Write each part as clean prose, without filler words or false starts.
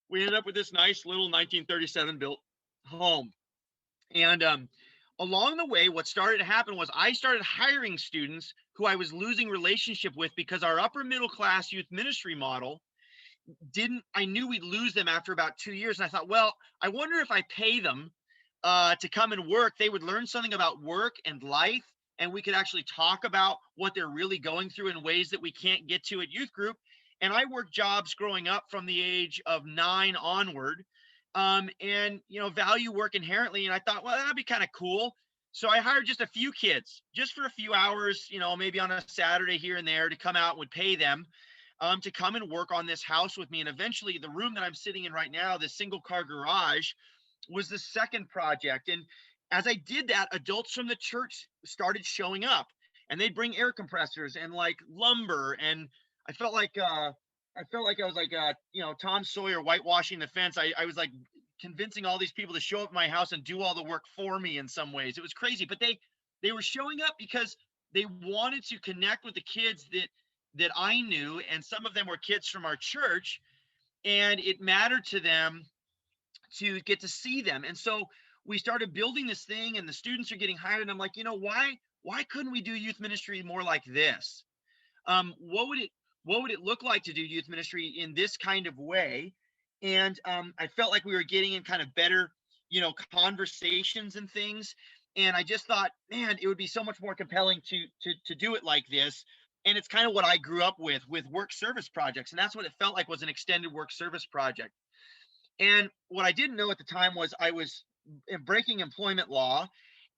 we ended up with this nice little 1937 built home. And along the way, what started to happen was I started hiring students who I was losing relationship with because our upper middle class youth ministry model didn't, I knew we'd lose them after about 2 years. And I thought, well, I wonder if I pay them to come and work, they would learn something about work and life. And we could actually talk about what they're really going through in ways that we can't get to at youth group. And I worked jobs growing up from the age of 9 onward, and value work inherently. And I thought, well, that'd be kind of cool. So I hired just a few kids, just for a few hours, maybe on a Saturday here and there, to come out and would pay them to come and work on this house with me. And eventually, the room that I'm sitting in right now, this single car garage, was the second project. And as I did that, adults from the church started showing up, and they'd bring air compressors and like lumber. And I felt like I was like Tom Sawyer whitewashing the fence. I was like convincing all these people to show up at my house and do all the work for me in some ways. It was crazy, but they were showing up because they wanted to connect with the kids that I knew, and some of them were kids from our church, and it mattered to them to get to see them. And so we started building this thing, and the students are getting hired. And I'm like, why couldn't we do youth ministry more like this? What would it look like to do youth ministry in this kind of way? And I felt like we were getting in kind of better, conversations and things. And I just thought, man, it would be so much more compelling to do it like this. And it's kind of what I grew up with work service projects, and that's what it felt like, was an extended work service project. And what I didn't know at the time was I was breaking employment law.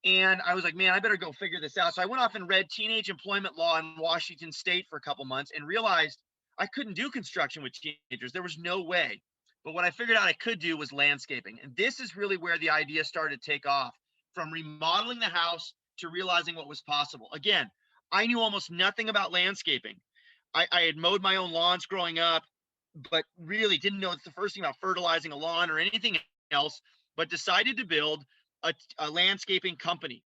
And I was like, man, I better go figure this out. So I went off and read teenage employment law in Washington State for a couple months and realized I couldn't do construction with teenagers. There was no way. But what I figured out I could do was landscaping. And this is really where the idea started to take off, from remodeling the house to realizing what was possible. Again, I knew almost nothing about landscaping. I had mowed my own lawns growing up, but really didn't know the first thing about fertilizing a lawn or anything else, but decided to build a landscaping company.